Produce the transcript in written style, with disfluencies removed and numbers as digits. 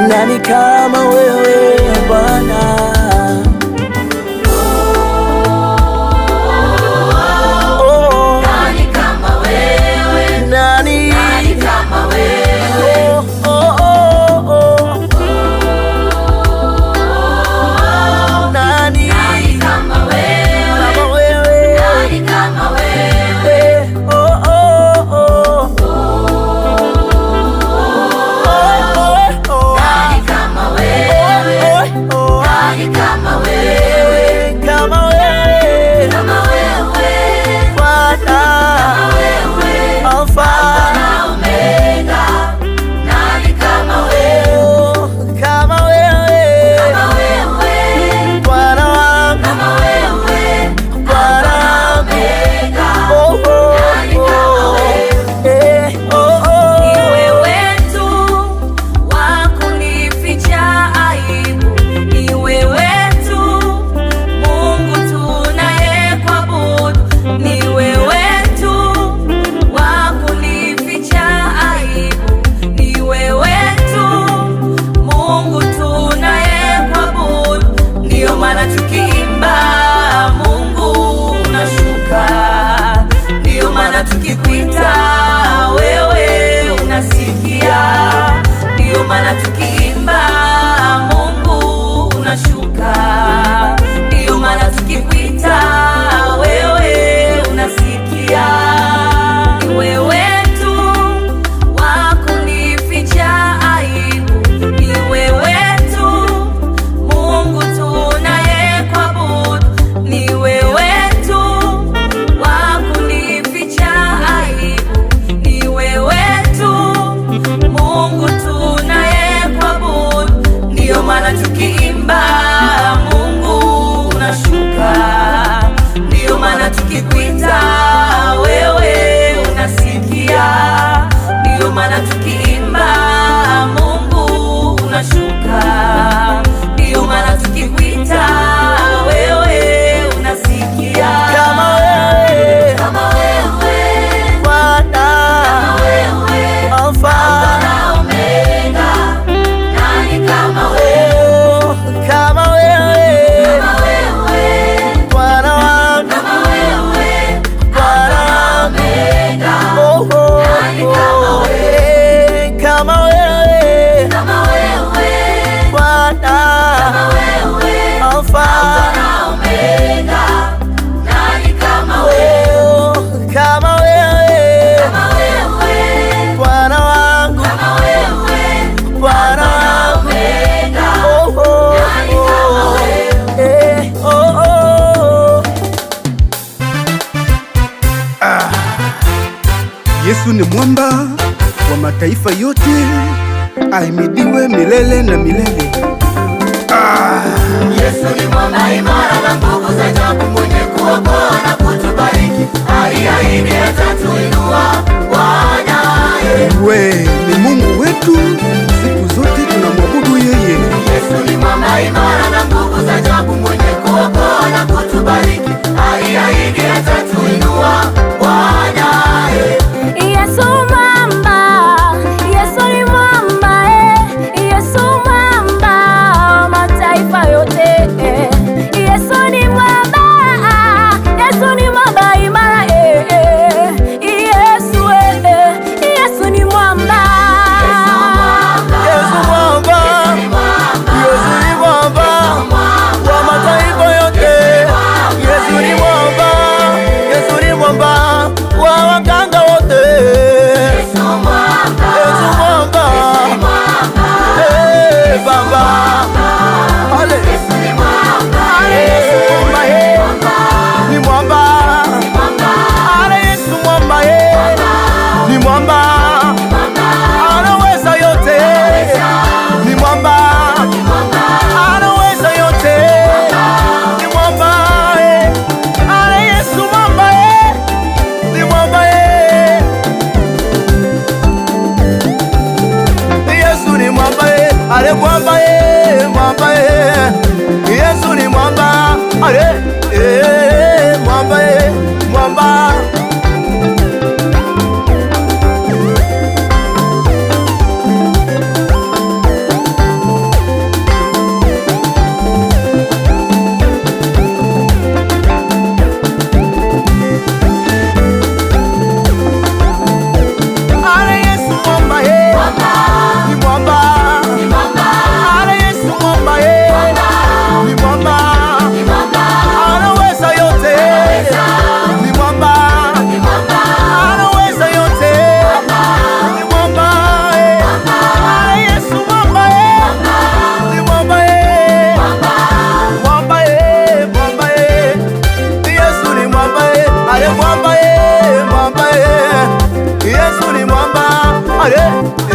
Nani kama wewe Bwana? Tukikuita wewe unasikia, ndio maana tukiimba Mungu unashuka. Ndio maana tukikuita wewe unasikia. Ni wewe tu wa kunificha aibu, ni wewe tu Mungu tunayekuabudu, ni wewe tukiimba Mungu unashuka. Ndio maana tukikuita wewe unasikia. Ndio maana tukiimba Mungu unashuka. Ndio maana tukikuita wewe unasikia. Kama wewe, kama wewe Bwana, kama wewe Alfa na Omega, nani kama wewe? Yesu ni mwamba wa mataifa yote, ahimidiwe milele na milele. Yesu ni mwamba imara na nguvu za ajabu, mwenye kuokoa na kutubariki, aliahidi atatuinua Bwana. We ni Mungu wetu, siku zote tunamwabudu yeye. Yesu ni mwamba imara na nguvu za ajabu, mwenye kuokoa na kutubariki, aliahidi atatuinua Bwana. Yesu mwamba, Yesu ni mwamba, Yesu mwamba mataifa yote. Yesu ni mwamba, Yesu ni mwamba imara. Yesu, Yesu ni mwamba. Yesu mwamba, Yesu ni mwamba wa mataifa yote. Yesu ni mwamba, Yesu ni mwamba wa waganga wote. Yesu mwamba, Yesu mwamba, Baba, ale Yesu ni mwamba, Yesu mwamba, ni mwamba, ale Yesu mwamba, ni mwamba, anaweza yote, ni mwamba, anaweza yote, ni mwamba, ale Yesu mwamba, ni mwamba, Yesu ni mwamba, ale mwamba, mwamba, Yesu ni mwamba, ale mwamba, mwamba. ale